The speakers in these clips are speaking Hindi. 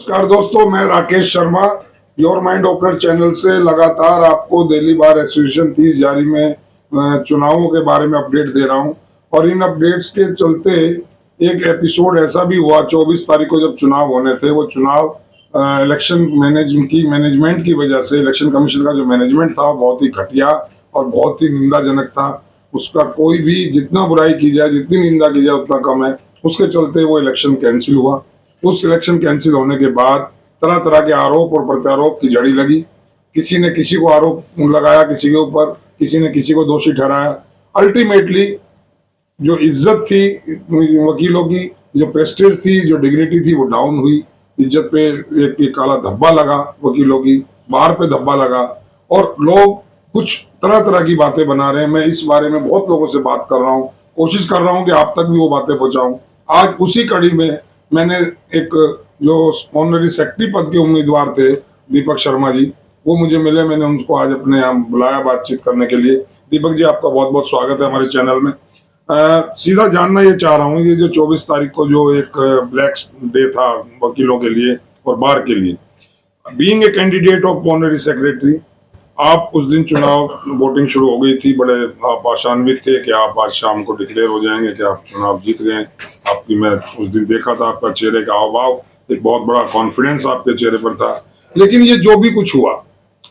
नमस्कार दोस्तों, मैं Rakesh Sharma your mind opener channel से लगातार आपको दिल्ली बार एसोसिएशन 30 जारी में चुनावों के बारे में अपडेट दे रहा हूं। और इन अपडेट्स के चलते एक एपिसोड ऐसा भी हुआ 24 तारीख को जब चुनाव होने थे। वो चुनाव इलेक्शन मैनेजमेंट की वजह से, इलेक्शन कमीशन का जो मैनेजमेंट था बहुत ही घटिया और बहुत ही निंदाजनक था। उसका कोई भी जितना बुराई की जाए, जितनी निंदा की जाए उतना कम है। उसके चलते वो इलेक्शन कैंसिल हुआ। उस इलेक्शन कैंसिल होने के बाद तरह तरह के आरोप और प्रत्यारोप की झड़ी लगी। किसी ने किसी को आरोप लगाया, किसी के ऊपर, किसी ने किसी को दोषी ठहराया। अल्टीमेटली जो इज्जत थी वकीलों की, जो प्रेस्टीज थी, जो डिग्निटी थी, वो डाउन हुई। इज्जत पे एक काला धब्बा लगा, वकीलों की बाहर पे धब्बा लगा। और लोग कुछ तरह तरह की बातें बना रहे हैं। मैं इस बारे में बहुत लोगों से बात कर रहा हूँ, कोशिश कर रहा हूँ कि आप तक भी वो बातें पहुंचाऊं। आज उसी कड़ी में मैंने एक जो ऑनरी सेक्रेटरी पद के उम्मीदवार थे, दीपक शर्मा जी, वो मुझे मिले। मैंने उनको आज अपने यहाँ बुलाया बातचीत करने के लिए। दीपक जी, आपका बहुत बहुत स्वागत है हमारे चैनल में। सीधा जानना ये चाह रहा हूँ, ये जो 24 तारीख को जो एक ब्लैक डे था वकीलों के लिए और बार के लिए, being a candidate of honorary secretary, आप उस दिन चुनाव वोटिंग शुरू हो गई थी, बड़े आप आशान्वित थे कि आप आज शाम को डिक्लेयर हो जाएंगे, कि आप चुनाव जीत गए। आपकी मैं उस दिन देखा था, आपका चेहरे का हाव भाव, एक बहुत बड़ा कॉन्फिडेंस आपके चेहरे पर था। लेकिन ये जो भी कुछ हुआ,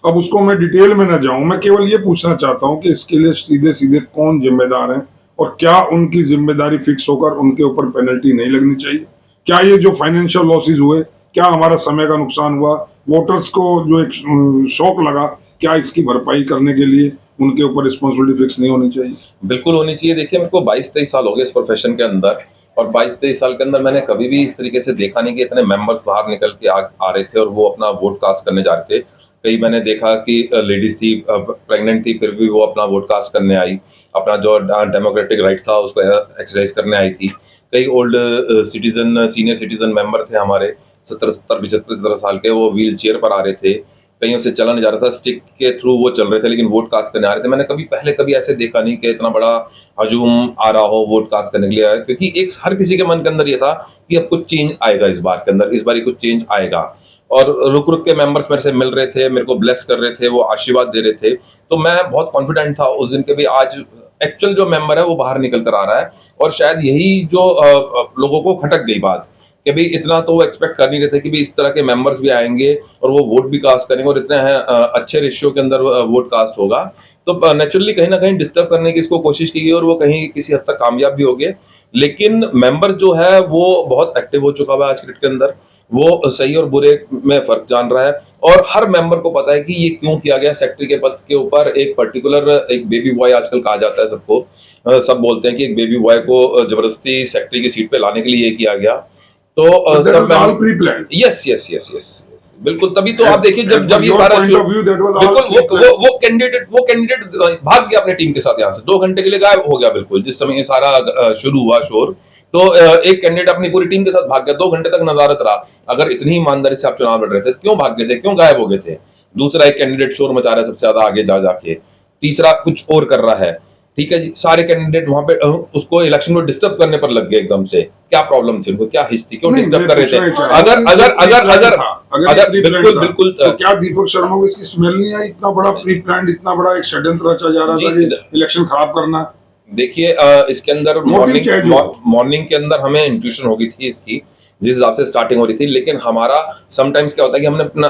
अब उसको मैं डिटेल में न जाऊं। मैं केवल ये पूछना चाहता हूं कि इसके लिए सीधे सीधे कौन जिम्मेदार है और क्या उनकी जिम्मेदारी फिक्स होकर उनके ऊपर पेनल्टी नहीं लगनी चाहिए? क्या ये जो फाइनेंशियल लॉसेज हुए, क्या हमारा समय का नुकसान हुआ, वोटर्स को जो एक शौक लगा, क्या इसकी भरपाई करने के लिए उनके ऊपर रिस्पॉन्सिबिलिटी फिक्स नहीं होनी चाहिए? बिल्कुल होनी चाहिए। देखिए, मेरे को 22-23 साल हो गए इस प्रोफ़ेशन के अंदर, और 22-23 साल के अंदर मैंने कभी भी इस तरीके से देखा नहीं कि इतने मेंबर्स बाहर निकल के आ रहे थे और वो अपना वोट कास्ट करने जा रहे थे। कई मैंने देखा कि लेडीज़ थी, प्रेग्नेंट थी, फिर भी वो अपना वोट कास्ट करने आई। अपना जो डेमोक्रेटिक राइट था उसको एक्सरसाइज़ करने आई थी। कई old citizen, senior citizen member थे हमारे, 70-70, 75 साल के, वो व्हील चेयर पर आ रहे थे। कहीं से चला नहीं जा रहा था, स्टिक के थ्रू वो चल रहे थे, लेकिन वोट कास्ट करने आ रहे थे। मैंने कभी ऐसे देखा नहीं कि इतना बड़ा हजूम आ रहा हो वोट कास्ट करने के लिए, क्योंकि एक हर किसी के मन के अंदर ये था कि अब कुछ चेंज आएगा इस बार के अंदर, इस बार कुछ चेंज आएगा। और रुक-रुक के मेंबर्स मेरे से मिल रहे थे, मेरे को ब्लेस कर रहे थे, वो आशीर्वाद दे रहे थे। तो मैं बहुत कॉन्फिडेंट था उस दिन के भी आज एक्चुअल जो मेंबर है वो बाहर निकल कर आ रहा है। और शायद यही जो लोगों को खटक गई बात, कि भई इतना तो वो एक्सपेक्ट कर नहीं रहे थे कि भई इस तरह के मेंबर्स भी आएँगे और वो वोट भी कास्ट करेंगे और इतने अच्छे रेशियो के अंदर वोट कास्ट होगा। तो नेचुरली कहीं न कहीं डिस्टर्ब करने की इसको कोशिश की गई और वो कहीं किसी हद तक कामयाब भी हो गए। लेकिन मेंबर्स जो है वो बहुत एक्टिव हो चुका हुआ है आज क्रिकेट के अंदर। वो सही और बुरे में फ़र्क जान रहा है और हर मेंबर को पता है कि ये क्यों किया गया। सेक्रेटरी के पद के ऊपर एक पर्टिकुलर एक बेबी बॉय आजकल कहा जाता है सबको। सब बोलते हैं कि एक बेबी बॉय को ज़बरदस्ती सेक्रेटरी की सीट पे लाने के लिए ये किया गया। तो सब all pre plan. Yes, yes, yes, yes, yes, बिल्कुल। तभी तो आप देखिए, जब जब ये सारा बिल्कुल, वो कैंडिडेट भाग गया अपने टीम के साथ, यहाँ से 2 घंटे के लिए गायब हो गया बिल्कुल, जिस समय ये सारा शुरू हुआ शोर। तो एक कैंडिडेट अपनी पूरी टीम के साथ भाग गया, 2 घंटे तक नदारत रहा। अगर इतनी ईमानदारी से आप चुनाव लड़ रहे थे, क्यों भाग गए थे, क्यों गायब हो गए थे? दूसरा एक कैंडिडेट शोर मचा रहा है सबसे ज्यादा आगे जा जाके, तीसरा कुछ और कर रहा है। ठीक है जी, सारे कैंडिडेट वहां पे उसको इलेक्शन में डिस्टर्ब करने पर लग गए एकदम से। क्या प्रॉब्लम थी उनको, क्या हिच थी, क्यों डिस्टर्ब कर रहे थे? अगर अगर अगर अगर अगर बिल्कुल बिल्कुल तो क्या दीपक शर्मा को इसकी स्मेल नहीं आई? इतना बड़ा प्री प्लान, इतना बड़ा एक षड्यंत्र रचा जा रहा था कि इलेक्शन खराब करना। देखिए, इसके अंदर मॉर्निंग के अंदर हमें इंट्यूशन हो गई थी इसकी, जिस हिसाब से स्टार्टिंग हो रही थी। लेकिन हमारा समटाइम्स क्या होता है कि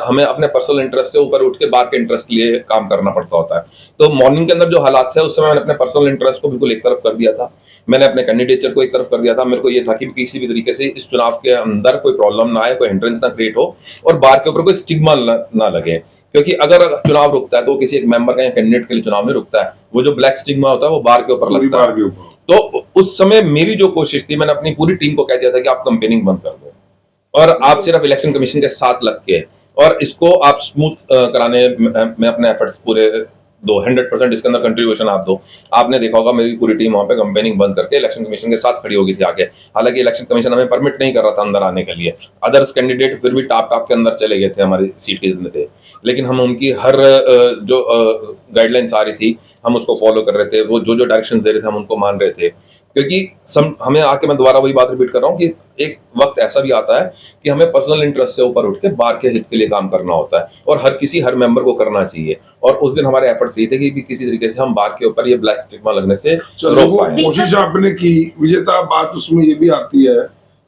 हमें अपने पर्सनल इंटरेस्ट से ऊपर उठ के बार के इंटरेस्ट के लिए काम करना पड़ता होता है। तो मॉर्निंग के अंदर जो हालात थे उस समय मैंने अपने पर्सनल इंटरेस्ट को बिल्कुल एक तरफ कर दिया था। मैंने अपने कैंडिडेचर को एक तरफ कर दिया था। मेरे को ये था कि किसी भी तरीके से इस चुनाव के अंदर कोई प्रॉब्लम ना आए, कोई हिंड्रेंस ना क्रिएट हो और बार के ऊपर कोई स्टिग्मा ना लगे। क्योंकि अगर चुनाव रुकता है तो किसी एक मेंबर का या कैंडिडेट के लिए चुनाव नहीं रुकता है, वो जो ब्लैक स्टिग्मा होता है वो बार के ऊपर लगता है। तो उस समय मेरी जो कोशिश थी, मैंने अपनी पूरी टीम को कह दिया था कि आप कंपेनिंग बंद कर दो और आप सिर्फ इलेक्शन कमीशन के साथ लग के और इसको आप स्मूथ कराने में अपने एफर्ट्स पूरे दो, 100% इसके अंदर कंट्रीब्यूशन आप दो। आपने देखा होगा मेरी पूरी टीम वहां पे कंपेनिंग बंद करके इलेक्शन कमीशन के साथ खड़ी होगी थी आगे। हालांकि इलेक्शन कमीशन हमें परमिट नहीं कर रहा था अंदर आने के लिए। अदर्स कैंडिडेट फिर भी टाप टाप के अंदर चले गए थे हमारी सीट के अंदर थे, लेकिन हम उनकी हर जो गाइडलाइंस आ रही थी हम उसको फॉलो कर रहे थे। वो जो डायरेक्शन दे रहे थे हम उनको मान रहे थे। क्योंकि हमें आके मैं दोबारा वही बात रिपीट कर रहा हूँ कि एक वक्त ऐसा भी आता है कि हमें पर्सनल इंटरेस्ट से ऊपर उठ के बार के हित के लिए काम करना होता है, और हर मेंबर को करना चाहिए। और उस दिन हमारे एफर्ट्स यही थे कि भी किसी तरीके से हम बार के ऊपर ये ब्लैक स्टिग्मा लगने से चलो रोक वो पाए। कोशिश आपने की विजेता। बात उसमें ये भी आती है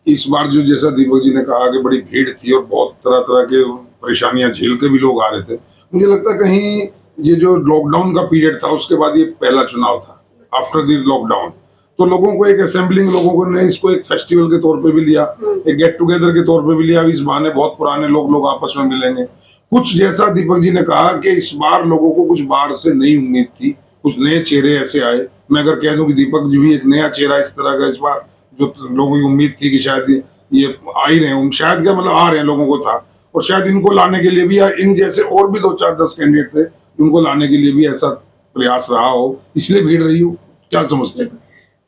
कि इस बार जो जैसा दीपक जी ने कहा कि बड़ी भीड़ थी और बहुत तरह तरह के परेशानियां झेल के भी लोग आ रहे थे, मुझे लगता है कहीं ये जो लॉकडाउन का पीरियड था उसके बाद ये पहला चुनाव था आफ्टर द लॉकडाउन। तो लोगों को एक असेंबलिंग, लोगों को ने इसको एक फेस्टिवल के तौर पे भी लिया, एक गेट टुगेदर के तौर पे भी लिया। इस बहाने बहुत पुराने लोग आपस में मिलेंगे। कुछ जैसा दीपक जी ने कहा कि इस बार लोगों को कुछ बाहर से नई उम्मीद थी, कुछ नए चेहरे ऐसे आए। मैं अगर कह दूं कि दीपक जी भी एक नया चेहरा इस तरह का इस बार, जो लोगों की उम्मीद थी कि शायद ये आ ही रहे हैं, शायद क्या मतलब आ रहे हैं, लोगों को था। और शायद इनको लाने के लिए भी, या इन जैसे और भी 2 4 10 कैंडिडेट थे, उनको लाने के लिए भी ऐसा प्रयास रहा हो, इसलिए भीड़ रही हो। क्या समझते हैं?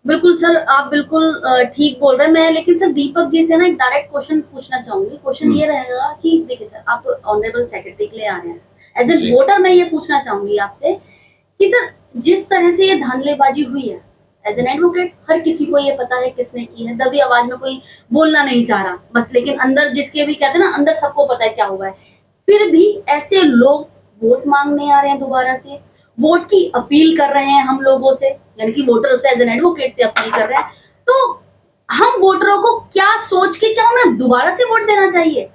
बिल्कुल सर, आप बिल्कुल ठीक बोल रहे हैं। मैं लेकिन सर दीपक जी से ना एक डायरेक्ट क्वेश्चन पूछना चाहूंगी। क्वेश्चन ये रहेगा कि देखिए सर, आप ऑनरेबल सेक्रेटरी के लिए आ रहे हैं, एज ए वोटर मैं ये पूछना चाहूंगी आपसे कि सर जिस तरह से ये धांधलेबाजी हुई है, एज एन एडवोकेट हर किसी को ये पता है किसने की है। दबी आवाज में कोई बोलना नहीं चाह रहा बस, लेकिन अंदर जिसके भी कहते हैं ना, अंदर सबको पता है क्या हुआ है। फिर भी ऐसे लोग वोट मांगने आ रहे हैं, दोबारा से वोट की अपील कर रहे हैं हम लोगों से, यानी कि वोटर से एज एन एडवोकेट से अपील कर रहे हैं। तो हम वोटरों को क्या सोच के, क्या उन्हें दोबारा से वोट देना चाहिए?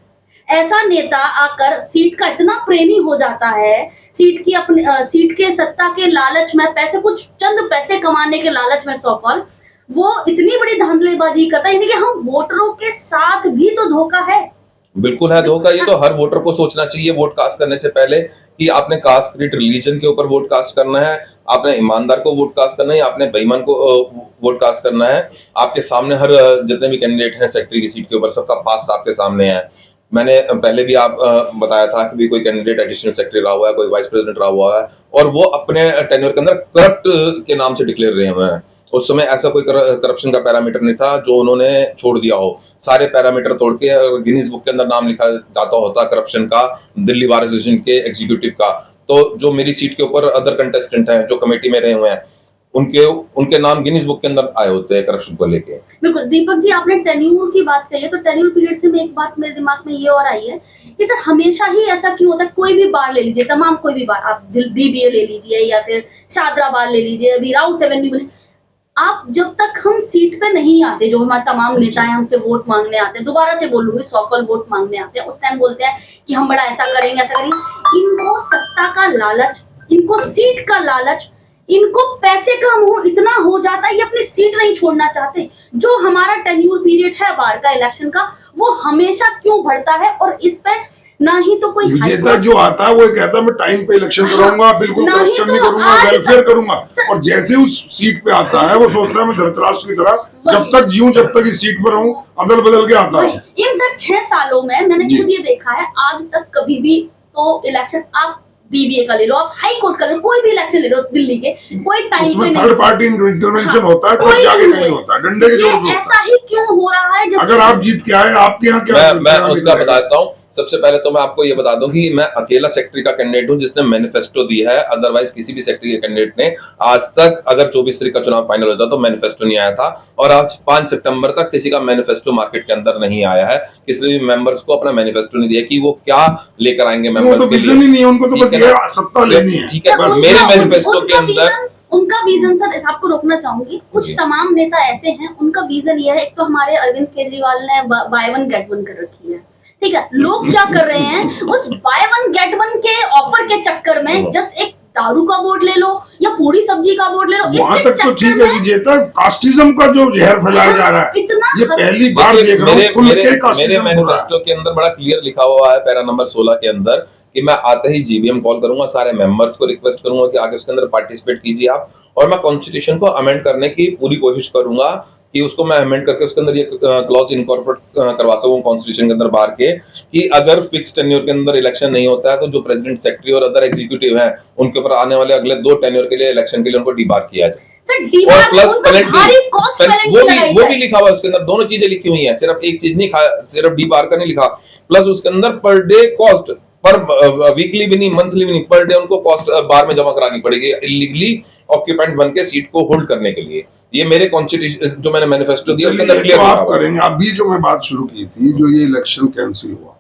ऐसा नेता आकर सीट का इतना प्रेमी हो जाता है, सीट की अपने सीट के सत्ता के लालच में, पैसे कुछ चंद पैसे कमाने के लालच में सौकल वो इतनी बड़ी धांधलेबाजी करता है, यानी कि हम वोटरों के साथ भी तो धोखा है। बिल्कुल है धोखा। ये तो हर वोटर को सोचना चाहिए वोट कास्ट करने से पहले कि आपने कास्ट, क्रीड, रिलीजन के ऊपर वोट कास्ट करना है, आपने ईमानदार को वोट कास्ट करना है, आपने बेईमान को वोट कास्ट करना है। आपके सामने हर जितने भी कैंडिडेट हैं सेक्रेटरी की सीट के ऊपर, सबका पास्ट आपके सामने है। मैंने पहले भी आप बताया था कि भी कोई कैंडिडेट एडिशनल सेक्रेटरी रहा हुआ है, कोई वाइस प्रेसिडेंट रहा हुआ है, और वो अपने टेन्योर के अंदर करप्ट के नाम से डिक्लेयर रहे हुए हैं। उस समय ऐसा कोई करप्शन का पैरामीटर नहीं था जो उन्होंने छोड़ दिया हो। सारे पैरामीटर तोड़ के गिनीज बुक के अंदर नाम लिखा जाता होता करप्शन का, दिल्ली बार एसोसिएशन के एग्जीक्यूटिव का। तो जो मेरी सीट के ऊपर अदर कंटेस्टेंट हैं जो कमेटी में रहे हुए हैं, उनके नाम गिनीज बुक के अंदर आए होते हैं करप्शन को लेके। बिल्कुल दीपक जी, आपने टेन्यूर की बात कही है, तो टेन्यूर पीरियड से मैं एक बात मेरे दिमाग में ये और आई है कि सर हमेशा ही ऐसा क्यों होता है? कोई भी बार ले लीजिए, तमाम कोई भी बार, आप बीबीए ले लीजिए या फिर शादरा बार ले लीजिए, अभी राउ 7 भी, आप जब तक हम सीट पे नहीं आते, जो हमारे तमाम नेता हैं हमसे वोट मांगने आते हैं, दोबारा से बोलूंगी सौकल वोट मांगने आते हैं, उस टाइम बोलते हैं कि हम बड़ा ऐसा करेंगे ऐसा करेंगे। इनको सत्ता का लालच, इनको सीट का लालच, इनको पैसे का मोह इतना हो जाता है, ये अपनी सीट नहीं छोड़ना चाहते। जो हमारा टेन्यूर पीरियड है बार का इलेक्शन का, वो हमेशा क्यों बढ़ता है? और इस पे ना ही तो कोई विजेता जो आता है वो कहता है मैं टाइम पे इलेक्शन कराऊंगा, बिल्कुल करप्शन नहीं करूंगा, वेलफेयर करूंगा। और जैसे उस सीट पे आता है वो सोचता है मैं धृतराष्ट्र की तरह जब तक जीऊं, जब तक इस सीट पर रहूं, अदल बदल के आता है। इन सर 6 सालों में मैंने खुद ये देखा है, आज तक कभी भी तो इलेक्शन, आप बीबीए का ले लो, आप हाई कोर्ट का ले लो, कोई भी इलेक्शन ले लो दिल्ली के, कोई टाइम पे नहीं, थर्ड पार्टी इंटरवेंशन होता है, कोई जाके नहीं होता, डंडे के जोर पे। ऐसा ही क्यों हो रहा है? अगर आप जीत के आए, आपके यहाँ क्या? मैं उसका बताता हूँ। सबसे पहले तो मैं आपको ये बता दूं कि मैं अकेला सेक्रेटरी का कैंडिडेट हूं जिसने मैनिफेस्टो दिया है। अदरवाइज किसी भी सेक्रेटरी के कैंडिडेट ने आज तक, अगर 24 तारीख का चुनाव फाइनल होता तो मैनिफेस्टो नहीं आया था। और आज 5 सितंबर तक किसी का मैनिफेस्टो मार्केट के अंदर नहीं आया है। किसी भी मेंबर्स को अपना मैनिफेस्टो नहीं दिया कि वो क्या लेकर आएंगे मेंबर्स के लिए। नहीं, उनको तो बस ये सत्ता लेनी है। ठीक है, मेरे मैनिफेस्टो के अंदर उनका विजन, सर आपको रोकना चाहूंगी, कुछ तमाम नेता ऐसे हैं उनका विजन ये है। एक तो हमारे अरविंद केजरीवाल ने बाय वन गेट वन कर रखी है, ठीक है। लोग क्या कर रहे हैं, उस बाय वन गेट वन के ऑफर के चक्कर में जस्ट एक दारू का बोर्ड ले लो या पूरी सब्जी का बोर्ड ले लो, वहां तक तो ठीक है विजेता। कास्टिज्म का जो जहर फैलाया जा रहा है, ये पहली बार देख रहा हूं। मेरे मैनिफेस्टो के अंदर बड़ा क्लियर लिखा हुआ है पैरा नंबर 16 के अंदर कि मैं आते ही जीबीएम कॉल करूंगा, सारे मेंबर्स को रिक्वेस्ट करूंगा कि आगे उसके अंदर पार्टिसिपेट कीजिए आप, और मैं कॉन्स्टिट्यूशन को अमेंड करने की पूरी कोशिश करूंगा कि उसको मैं अमेंड करके उसके अंदर ये क्लॉज इनकॉर्पोरेट करवा सकूं कॉन्स्टिट्यूशन के अंदर बाहर के, कि अगर फिक्स टेन्योर के अंदर इलेक्शन नहीं होता है तो जो प्रेसिडेंट, सेक्रेटरी और अदर एग्जीक्यूटिव हैं उनके ऊपर आने वाले अगले 2 टेन्योर के लिए इलेक्शन के लिए उनको डिबार किया जाए। और प्लस वो भी लिखा हुआ है उसके अंदर, दोनों चीजें लिखी हुई हैं, सिर्फ एक चीज नहीं, सिर्फ डिबार का नहीं लिखा। प्लस उसके अंदर पर डे कॉस्ट, पर वीकली भी नहीं, मंथली भी नहीं, पर डे उनको कॉस्ट बार में जमा करानी पड़ेगी इलीगली ऑक्यूपेंट बन के सीट को होल्ड करने के लिए। ये मेरे कॉन्स्टिट्यूशन जो मैंने मैनिफेस्टो दिया उसके चलिए, अंदर क्लियर तो लिखा आप हुआ है। करेंगे। अभी जो मैं बात शुरू की थी, जो ये इलेक्शन कैंसिल हुआ,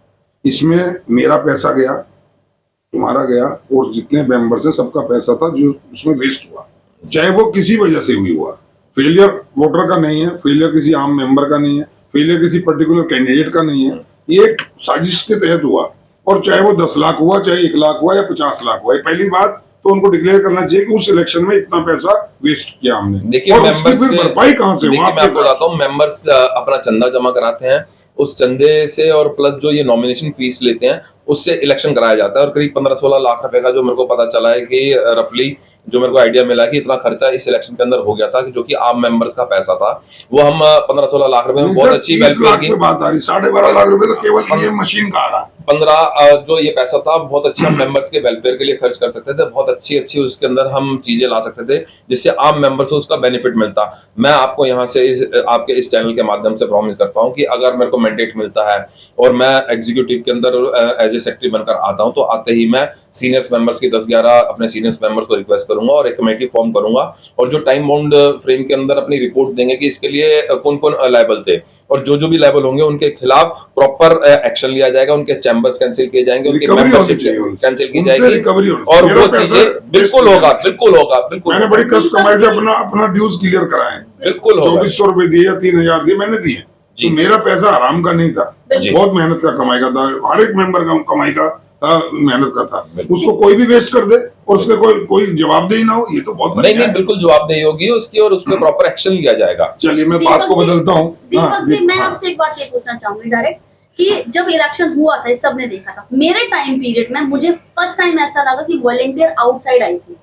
इसमें मेरा पैसा गया, तुम्हारा गया, और जितने मेंबर्स हैं सबका पैसा था जो उसमें वेस्ट हुआ, चाहे वो किसी वजह से हुई हुआ। फेलियर वोटर का नहीं है, फेलियर किसी आम मेंबर का नहीं है, फेलियर किसी पर्टिकुलर कैंडिडेट का नहीं है, ये एक साजिश के तहत हुआ। और चाहे वो 10 लाख हुआ, चाहे 1 लाख हुआ या 50 लाख हुआ, ये पहली बात तो उनको डिक्लेयर करना चाहिए कि उस इलेक्शन में इतना पैसा वेस्ट किया हमने। देखिए, और उसकी मेंबर्स फिर के भरपाई कहाँ से? देखिए वहां मैं आपको बताता हूँ, मेंबर्स अपना चंदा जमा कराते हैं, उस चंदे से और प्लस जो ये नॉमिनेशन फीस लेते हैं उससे इलेक्शन कराया जाता है। और करीब 15-16 लाख रुपए का जो मेरे को पता चला है कि रफली जो मेरे को आइडिया मिला कि इतना खर्चा इस इलेक्शन के अंदर हो गया था, कि जो कि आम मेंबर्स का पैसा था, वो हम 15-16 लाख रुपए में बहुत अच्छी 30 वेलफेयर लाख की पे बात आ रही, 12.5 लाख रुपए तो केवल ईवीएम मशीन का आ रहा है। 15 जो ये पैसा था बहुत अच्छा हम मेंबर्स के वेलफेयर के लिए खर्च कर सकते थे, बहुत अच्छी अच्छी उसके अंदर हम चीजें ला सकते थे जिससे आम मेंबर्स को उसका बेनिफिट मिलता। मैं आपको यहाँ से आपके इस चैनल के माध्यम से प्रॉमिस करता हूँ कि अगर मेरे को मैंडेट मिलता है और मैं एग्जीक्यूटिव के अंदर एज ए सेक्रेटरी बनकर आता हूँ, तो आते ही मैं सीनियर्स मेंबर्स की 10-11 अपने सीनियर्स मेंबर्स को रिक्वेस्ट करूंगा और एक कमेटी फॉर्म करूंगा, और जो टाइम बाउंड फ्रेम के अंदर अपनी रिपोर्ट देंगे कि इसके लिए कौन कौन लायबल थे, और जो जो भी लायबल होंगे उनके खिलाफ प्रॉपर एक्शन लिया जाएगा, उनके चैम्बर्स कैंसिल किए जाएंगे, उनकी रिकवरी होनी मेंबरशिप चाहिए उनसे। कैंसिल की उनसे जाएगी, रिकवरी होनी और चाहिए। वो मेरा चीजें पैसा बिल्कुल वेस्ट होगा, नहीं बिल्कुल होगा, बिल्कुल मैंने होगा, बड़ी कष्ट कमाई से अपना ड्यूज क्लियर कराए, बिल्कुल होगा 2400 रुपए दिए या 3000 दिए, मैंने दिए। जी। तो मेरा पैसा आराम का नहीं था, जी। बहुत मेहनत का कमाई का था, हर एक मेंबर का कमाई का मेहनत का था। बिल्कुल। उसको कोई भी वेस्ट कर दे और उसके कोई जवाबदेही ना हो, ये तो बहुत नहीं बढ़िया नहीं, है। बिल्कुल जवाबदेही होगी उसकी और उस पर प्रॉपर एक्शन लिया जाएगा। चलिए, मैं दीपक बात को जी- बदलता हूँ। दीपक जी, मैं हाँ। आपसे एक बात ये पूछना चाहूंगी डायरेक्ट, कि जब इलेक्शन हुआ था, सबने देखा था, मेरे टाइम पीरियड में मुझे फर्स्ट टाइम ऐसा लगा कि वॉलेंटियर आउटसाइड आई थी,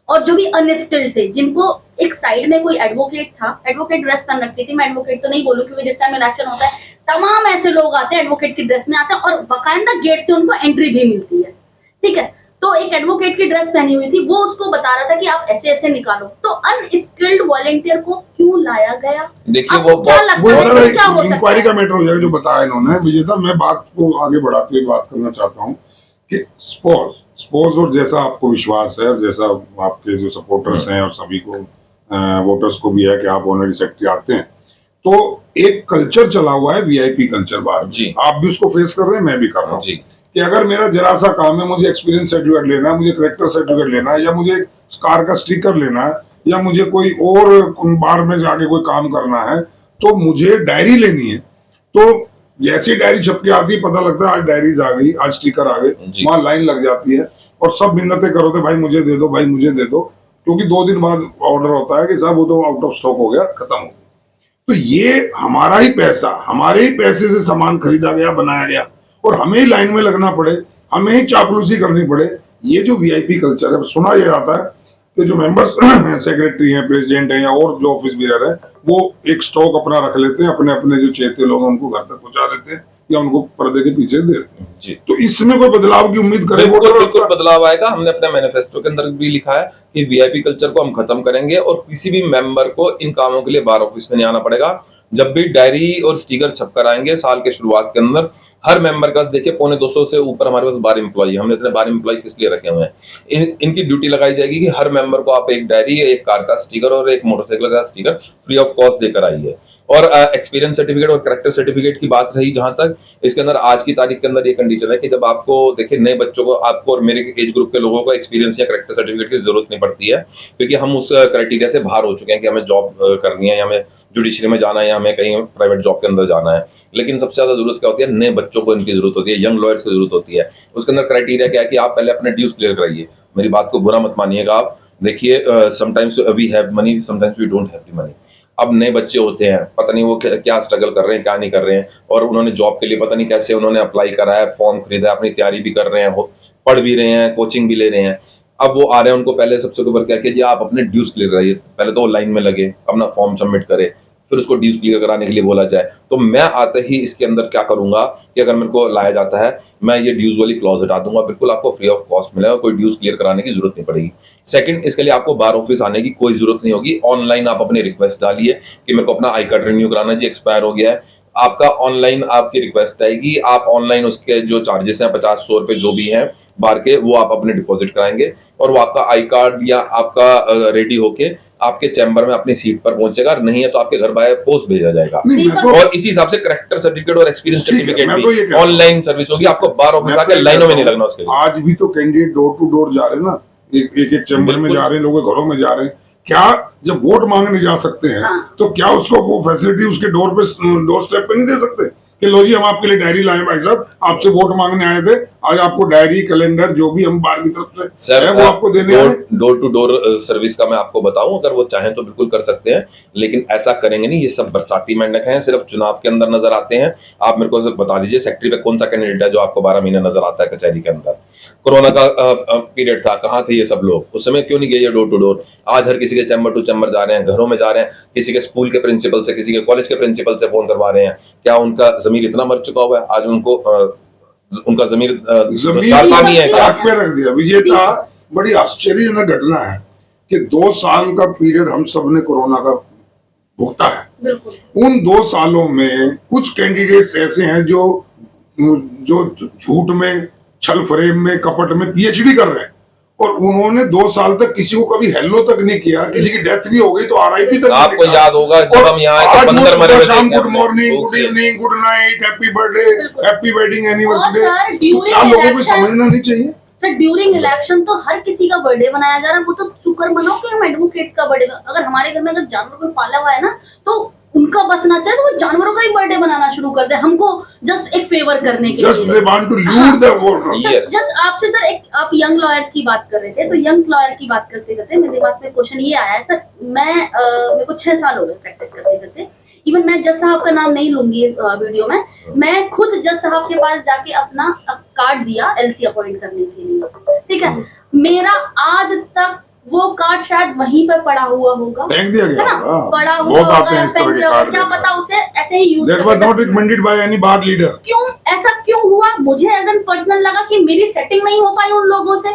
और जो भी अनस्किल्ड थे, जिनको एक साइड में कोई एडवोकेट था, एडवोकेट ड्रेस पहन रखती थी, मैं एडवोकेट तो नहीं बोलूं क्योंकि जिस टाइम इलेक्शन होता है तमाम ऐसे लोग आते हैं एडवोकेट की ड्रेस में आते हैं, और बाकायदा गेट से उनको एंट्री भी मिलती है, ठीक है। तो एक एडवोकेट की ड्रेस पहनी हुई थी, वो उसको बता रहा था कि आप ऐसे ऐसे निकालो, तो अनस्किल्ड वॉलेंटियर को क्यों लाया गया? देखिए, आपको वो क्या बहुत- लगता वो है जरा कि क्या हो सकता इंक्वायरी का है? मैटर हो जाएगा जो बताया इन्होंने। विजेता, मैं बात को आगे बढ़ाते हुए बात करना चाहता हूँ कि स्पोर्ट्स और जैसा आपको विश्वास है, और जैसा आपके जो सपोर्टर्स हैं और सभी को वोटर्स को भी है कि आप ऑनरी सेक्रेटरी आते हैं, तो एक कल्चर चला हुआ है, वीआईपी कल्चर बाहर। जी। आप भी उसको फेस कर रहे हैं, मैं भी कर रहा हूँ। जी कि अगर मेरा जरा सा काम है, मुझे एक्सपीरियंस सर्टिफिकेट लेना है, मुझे करेक्टर सर्टिफिकेट लेना है, या मुझे कार का स्टिकर लेना है, या मुझे कोई और बार में जाके कोई काम करना है, तो मुझे डायरी लेनी है। तो जैसी डायरी छप के आती है, पता लगता है आज डायरीज आ गई, आज स्टिकर आ गए, जी। वहां लाइन लग जाती है और सब मिन्नतें करो थे, भाई मुझे दे दो, भाई मुझे दे दो, क्योंकि 2 दिन बाद ऑर्डर होता है कि साहब वो तो आउट ऑफ स्टॉक हो गया, खत्म हो गया। तो ये हमारा ही पैसा, हमारे ही पैसे से सामान खरीदा गया, बनाया गया, और हमें ही लाइन में लगना पड़े, हमें ही चापलूसी करनी पड़े। ये जो वीआईपी कल्चर है, सुना यह जाता है कि जो मेंबर्स सेक्रेटरी हैं, प्रेसिडेंट हैं, या और जो ऑफिस बीरर है, वो एक स्टॉक अपना रख लेते हैं, अपने अपने जो चहेते लोग हैं उनको घर तक पहुंचा देते हैं या उनको पर्दे के पीछे दे देते हैं। जी, तो इसमें कोई बदलाव की उम्मीद करें? बिल्कुल बिल्कुल बदलाव आएगा। हमने अपने मैनिफेस्टो के अंदर भी लिखा है कि वीआईपी कल्चर को हम खत्म करेंगे और किसी भी मेंबर को इन कामों के लिए बार ऑफिस में नहीं आना पड़ेगा। जब भी डायरी और स्टिकर छप कर आएंगे साल के शुरुआत के अंदर, हर मेंबर का देखिए 250 से ऊपर हमारे पास 12 एम्प्लॉई, हमने इतने 12 एम्प्लॉई किस लिए रखे हुए हैं, इनकी ड्यूटी लगाई जाएगी कि हर मेंबर को आप एक डायरी, एक कार का स्टिकर और एक मोटरसाइकिल का स्टिकर फ्री ऑफ कॉस्ट देकर आइए। और एक्सपीरियंस सर्टिफिकेट और कैरेक्टर सर्टिफिकेट की बात रही जहां तक, इसके अंदर आज की तारीख के अंदर ये कंडीशन है कि जब आपको देखिए नए बच्चों को, आपको और मेरे एज ग्रुप के लोगों को एक्सपीरियंस या कैरेक्टर सर्टिफिकेट की जरूरत नहीं पड़ती है, क्योंकि हम उस क्राइटेरिया से बाहर हो चुके हैं कि हमें जॉब करनी है, या हमें जुडिशरी में जाना है, या हमें कहीं प्राइवेट जॉब के अंदर जाना है। लेकिन सबसे ज्यादा जरूरत क्या होती है, नए बच्चों को इनकी जरूरत होती है, यंग लॉयर्स की जरूरत होती है। उसके अंदर क्राइटेरिया क्या है कि आप पहले अपने ड्यूज क्लियर कराइए। मेरी बात को बुरा मत मानिएगा आप, देखिए sometimes we have money, sometimes we don't have the money. अब नए बच्चे होते हैं, पता नहीं वो क्या स्ट्रगल कर रहे हैं, क्या नहीं कर रहे हैं, और उन्होंने जॉब के लिए पता नहीं कैसे उन्होंने अप्लाई करा है, फॉर्म खरीदा है, अपनी तैयारी भी कर रहे हैं, पढ़ भी रहे हैं, कोचिंग भी ले रहे हैं। अब वो आ रहे हैं, उनको पहले सबसे ऊपर क्या कीजिए, आप अपने ड्यूज क्लियर कराइए। पहले तो वो लाइन में लगे, अपना फॉर्म सबमिट करे, फिर उसको ड्यूज क्लियर कराने के लिए बोला जाए। तो मैं आते ही इसके अंदर क्या करूंगा कि अगर मेरे को लाया जाता है, मैं ये ड्यूज वाली क्लॉज हटा दूंगा, बिल्कुल आपको फ्री ऑफ कॉस्ट मिलेगा, कोई ड्यूज क्लियर कराने की जरूरत नहीं पड़ेगी। सेकंड, इसके लिए आपको बार ऑफिस आने की कोई जरूरत नहीं होगी। ऑनलाइन आप अपनी रिक्वेस्ट डालिए कि मेरे को अपना आई कार्ड रिन्यू कराना जी, एक्सपायर हो गया है, आपका ऑनलाइन आपकी रिक्वेस्ट आएगी, आप ऑनलाइन उसके जो चार्जेस हैं 50-100 रुपए जो भी हैं बार के, वो आप अपने डिपॉजिट कराएंगे और वो आपका आई कार्ड या आपका रेडी होके आपके चैम्बर में अपनी सीट पर पहुंचेगा, नहीं है तो आपके घर बाय पोस्ट भेजा जाएगा। नहीं, मैं तो और इसी हिसाब से करेक्टर सर्टिफिकेट और एक्सपीरियंस ठीक है, सर्टिफिकेट मैं तो ये भी कह रहा हूं। ऑनलाइन सर्विस होगी, आपको बार ऑफिस मैं तो आके ये लाइनों में कहता नहीं हूं, लगना उसके लिए। आज भी तो कैंडिडेट डोर टू डोर जा रहे हैं ना, एक चैम्बर में बिल्कुल। जा रहे हैं, लोगों के घरों में जा रहे हैं। क्या जब वोट मांगने जा सकते हैं हाँ। तो क्या उसको वो फैसिलिटी उसके डोर स्टेप पे नहीं दे सकते कि लो जी हम आपके लिए डायरी लाए भाई साहब, आपसे वोट मांगने आए थे, आज आपको डायरी कैलेंडर जो भी हम बाहर की तरफ से सर है वो आपको देने आए। डोर टू डोर सर्विस का मैं आपको बताऊं, अगर वो चाहें तो बिल्कुल कर सकते हैं, लेकिन ऐसा करेंगे नहीं। ये सब बरसाती मेंढक हैं, सिर्फ चुनाव के अंदर नजर आते हैं। आप मेरे को बता दीजिए सेक्रेटरी पे कौन सा कैंडिडेट है जो आपको 12 महीने नजर आता है कचहरी के अंदर? कोरोना का पीरियड था, कहाँ थे ये सब लोग? उस समय क्यों नहीं गए ये डोर टू डोर? आज हर किसी के चैम्बर टू चैम्बर जा रहे हैं, घरों में जा रहे हैं, किसी के स्कूल के प्रिंसिपल से, किसी के कॉलेज के प्रिंसिपल से फोन करवा रहे हैं। क्या उनका जमीर इतना मर चुका हुआ है आज उनको उनका जमीर जमीन नहीं है क्या? आग पे रख दिया विजेता। बड़ी आश्चर्यजनक घटना है कि 2 साल का पीरियड हम सब ने कोरोना का भुगता है। बिल्कुल। उन 2 सालों में कुछ कैंडिडेट्स ऐसे हैं जो झूठ में, छल फरेब में, कपट में पीएचडी कर रहे हैं और उन्होंने 2 साल तक किसी को कभी हेलो तक नहीं किया। किसी की डेथ भी हो गई तो आरआईपी तक नहीं आपको लिखा। याद होगा जब हम यहाँ आए तो बंदर मरे हुए शाम थे। गुड मॉर्निंग, धूप गुड से। Evening, good night, happy birthday, happy wedding और एनिवर्सरी। सर ड्यूरिंग आप लोगों को इलेक्शन, समझना नहीं चाहिए। सर ड्यूरिंग इलेक्शन तो हर किसी का बर्थडे मनाया जा रहा है। वो तो शुक्र मनाओ कि हम एडवोकेट्स का बर्थडे, अगर हमारे घर में अगर जानवर कोई पाला हुआ है ना तो उनका बसना चाहिए तो वो जानवरों का ही बर्थडे मनाना शुरू कर दे, हमको जस्ट एक फेवर करने के जस्ट लिए। They want to loot the voters. Yes. Just आपसे सर एक आप यंग लॉयर्स की बात कर रहे थे, तो यंग लॉयर की बात करते करते मेरे दिमाग में क्वेश्चन ये आया है सर। मेरे को 6 साल हो गए प्रैक्टिस करते करते। इवन मैं जज साहब का नाम नहीं लूंगी वीडियो में, मैं खुद जज साहब के पास जाके अपना कार्ड दिया एलसी अपॉइंट करने के लिए, ठीक है। मेरा आज तक वो कार्ड शायद वहीं पर पड़ा हुआ होगा, फेंक दिया है गया ना, होगा। पड़ा हुआ बहुत आते होगा, हैं इस तरह फेंक के दिया होगा, कार्ड। क्या पता उसे ऐसे ही use That was not recommended by any bar leader. क्यों ऐसा क्यों हुआ? मुझे एज एन पर्सनल लगा कि मेरी सेटिंग नहीं हो पाई उन लोगों से,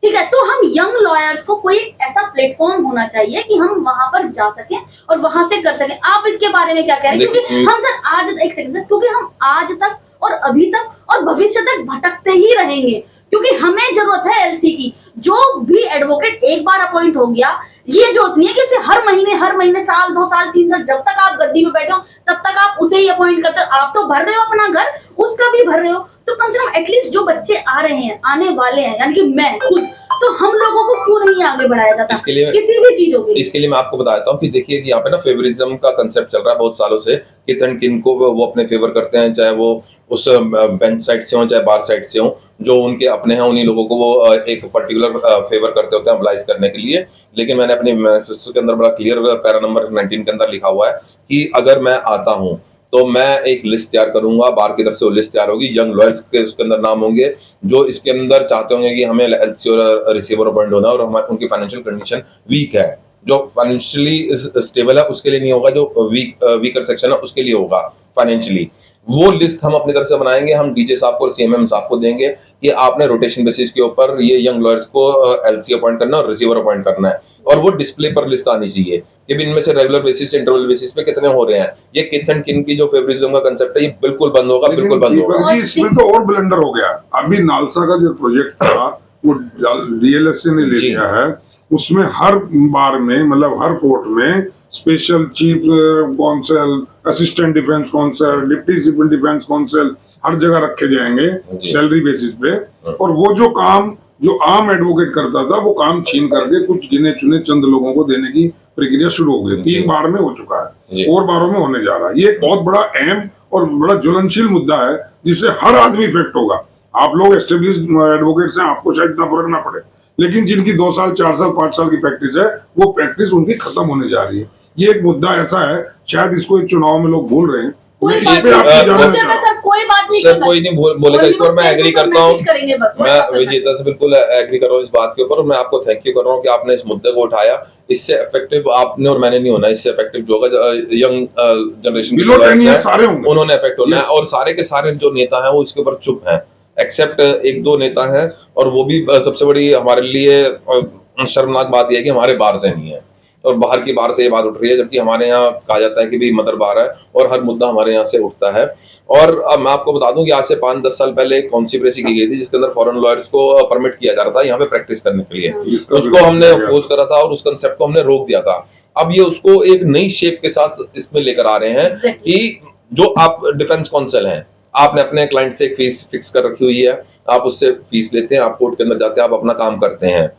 ठीक है। तो हम यंग लॉयर्स को कोई ऐसा प्लेटफॉर्म होना चाहिए कि हम वहां पर जा सकें और वहां से कर सकें। आप इसके बारे में क्या कह रहे हैं? क्योंकि हम सर आज एक सेकंड, क्योंकि हम आज तक और अभी तक और भविष्य तक भटकते ही रहेंगे, क्योंकि हमें जरूरत है एलसी की। जो भी एडवोकेट एक बार अपॉइंट हो गया, ये जरूरत नहीं है कि उसे हर महीने साल 2 साल 3 साल, जब तक आप गद्दी में बैठे हो तब तक आप उसे ही अपॉइंट करते हो। आप तो भर रहे हो अपना घर, उसका भी भर रहे हो, तो कम से कम एटलीस्ट जो बच्चे आ रहे हैं, आने वाले हैं, यानी कि मैं खुद, तो हम लोगों को क्यों नहीं आगे बढ़ाया जाता इसके लिए किसी भी चीजों के लिए? इसके लिए मैं आपको बता देता हूँ कि देखिए कि यहाँ पे ना फेवरिज्म का कंसेप्ट चल रहा है बहुत सालों से, किन को वो अपने फेवर करते हैं, चाहे वो उस बेंच साइड से हो चाहे बार साइड से हो, जो उनके अपने हैं उन्हीं लोगों को वो एक पर्टिकुलर फेवर करते होते हैं अप्लाइज करने के लिए। लेकिन मैंने अपने मैनिफेस्टो के अंदर बड़ा क्लियर पैरा नंबर 19 के अंदर लिखा हुआ है कि अगर मैं आता हूँ तो मैं एक लिस्ट तैयार करूंगा, बार की तरफ से वो लिस्ट तैयार होगी, यंग लॉयर्स के उसके अंदर नाम होंगे जो इसके अंदर चाहते होंगे कि हमें एलसी और रिसीवर अपॉइंट होना है और हमारी उनकी फाइनेंशियल कंडीशन वीक है, जो फाइनेंशियली स्टेबल है उसके लिए नहीं होगा, जो वीकर सेक्शन है उसके लिए होगा फाइनेंशियली। वो लिस्ट हम अपनी तरफ से बनाएंगे, हम डीजे साहब को और सीएमएम साहब को देंगे कि आपने रोटेशन बेसिस के ऊपर ये यंग लॉयर्स को एलसी अपॉइंट करना है और रिसीवर अपॉइंट करना है, और वो डिस्प्ले पर लिस्ट आनी चाहिए कि इनमें से रेगुलर बेसिस इंटरवल बेसिस पे कितने हो रहे हैं। ये किथ एंड किन की जो फेवरिज्म का कंसेप्ट है ये बिल्कुल बंद होगा, बिल्कुल बंद होगा। दीपक जी इसमें तो और ब्लंडर हो गया। अभी नालसा का जो प्रोजेक्ट था वो डीएलएसए ने ले लिया है, उसमें हर बार में मतलब हर कोर्ट में special chief counsel, assistant defence counsel, deputy chief defence counsel हर जगह रखे जाएंगे सैलरी बेसिस पे, और वो जो काम जो आम एडवोकेट करता था वो काम छीन करके कुछ गिने चुने चंद लोगों को देने की प्रक्रिया शुरू हो गई। 3 बार में हो चुका है और बारों में होने जा रहा है। ये एक बहुत बड़ा अहम और बड़ा ज्वलनशील मुद्दा है जिससे हर आदमी इफेक्ट होगा। आप लोग एस्टेब्लिश एडवोकेट्स हैं, आपको शायद इतना फर्क ना पड़े, लेकिन जिनकी 2 साल 4 साल 5 साल की प्रैक्टिस है वो प्रैक्टिस उनकी खत्म होने जा रही है। ये एक मुद्दा ऐसा है, शायद इसको इस चुनाव में लोग भूल रहे हैं। कोई इस बात पे आपकी नहीं, जानना मुद्दे पे सर कोई बात नहीं सर करना। कोई नहीं बोलेगा इस पर, मैं एग्री करता हूँ, करेंगे बस, मैं विजेता से बिल्कुल एग्री कर रहा हूँ इस बात के ऊपर, और मैं आपको थैंक यू कर रहा हूँ कि आपने इस मुद्दे को उठाया। इससे इफेक्टिव आपने और मैंने नहीं होना, इससे इफेक्टिव जो होगा यंग जनरेशन बिलो 10 ईयर सारे होंगे, उन्होंने इफेक्ट होना है, और सारे के सारे जो नेता हैं वो इसके ऊपर चुप हैं, एक्सेप्ट 1-2 नेता हैं, और वो भी सबसे बड़ी हमारे लिए शर्मनाक बात यह है कि हमारे बाहर से नहीं है। और बाहर से ये बात उठ रही है, जबकि हमारे यहाँ कहा जाता है कि भाई मदर बाहर है और हर मुद्दा हमारे यहाँ से उठता है। और अब मैं आपको बता दूं कि आज से 5-10 साल पहले एक कॉन्स्पिरेसी की गई थी जिसके अंदर फॉरेन लॉयर्स को परमिट किया जा रहा था यहाँ पे प्रैक्टिस करने के लिए, उसको हमने अपोज करा था और उस कंसेप्ट को हमने रोक दिया था। अब ये उसको एक नई शेप के साथ इसमें लेकर आ रहे हैं कि जो आप डिफेंस काउंसिल हैं, आपने अपने क्लाइंट से एक फीस फिक्स कर रखी हुई है, आप उससे फीस लेते हैं, आप कोर्ट के अंदर जाते हैं, आप अपना काम करते हैं।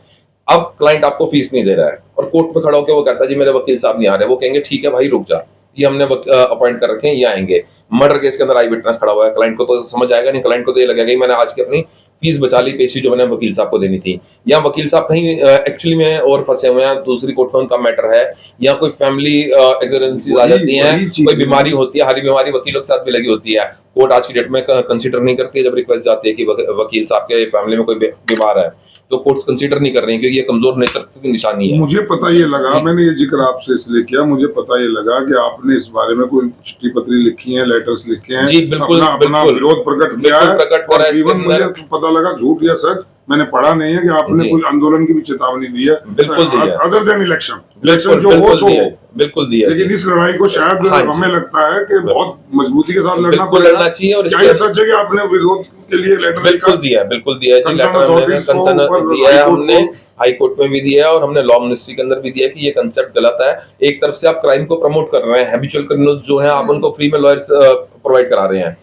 अब क्लाइंट आपको फीस नहीं दे रहा है और कोर्ट में खड़ा होकर वो कहता है जी मेरे वकील साहब नहीं आ रहे, वो कहेंगे ठीक है भाई रुक जा, ये हमने अपॉइंट कर रखे हैं, ये आएंगे। मर्डर केस के अंदर आई विटनेस खड़ा हुआ है, क्लाइंट को तो समझ आएगा नहीं, क्लाइंट को तो ये लगेगा कि मैंने आज की अपनी फीस बचा ली, पेशी जो मैंने वकील साहब को देनी थी, या वकील साहब कहीं एक्चुअली में और फंसे हुए हैं, दूसरी कोर्ट में उनका मैटर है, या कोई फैमिली एक्सीडेंसीज आ जाती हैं, कोई बीमारी होती है, हरी बीमारी वकीलों के साथ भी लगी होती है। कोर्ट आज की डेट में कंसीडर नहीं करती है जब रिक्वेस्ट जाती है कि वकील साहब के फैमिली में कोई बीमार है, तो कोर्ट्स कंसीडर नहीं कर रही है क्योंकि ये कमजोर नेतृत्व की निशानी है। मुझे पता ये लगा, मैंने ये जिक्र आपसे इसलिए किया, मुझे पता ये लगा कि आपने इस बारे में कोई चिट्ठी पत्री लिखी है, लेटर्स लिखे हैं, जी बिल्कुल, अपना विरोध प्रकट किया है, और इवन मुझे पता लगा झूठ या सच मैंने पढ़ा नहीं है कि आपने कोई आंदोलन की भी चेतावनी दी है, बिल्कुल दी है, अदर देन इलेक्शन जो हो सो हो, बिल्कुल दिया। लेकिन इस लड़ाई को शायद हमें लगता है कि बहुत मजबूती के साथ लड़ना चाहिए। और क्या ये सच है कि आपने विरोध के लिए लेटर बिल्कुल दिया है कंसर्न दिया है, हमने हाई कोर्ट में भी दिया है और हमने लॉ मिनिस्ट्री के अंदर भी दिया है कि ये कंसेप्ट गलत है। एक तरफ से आप क्राइम को प्रमोट कर रहे हैं, हैबिचुअल क्रिमिनल्स जो हैं आप उनको फ्री में लॉयर्स प्रोवाइड करा रहे हैं।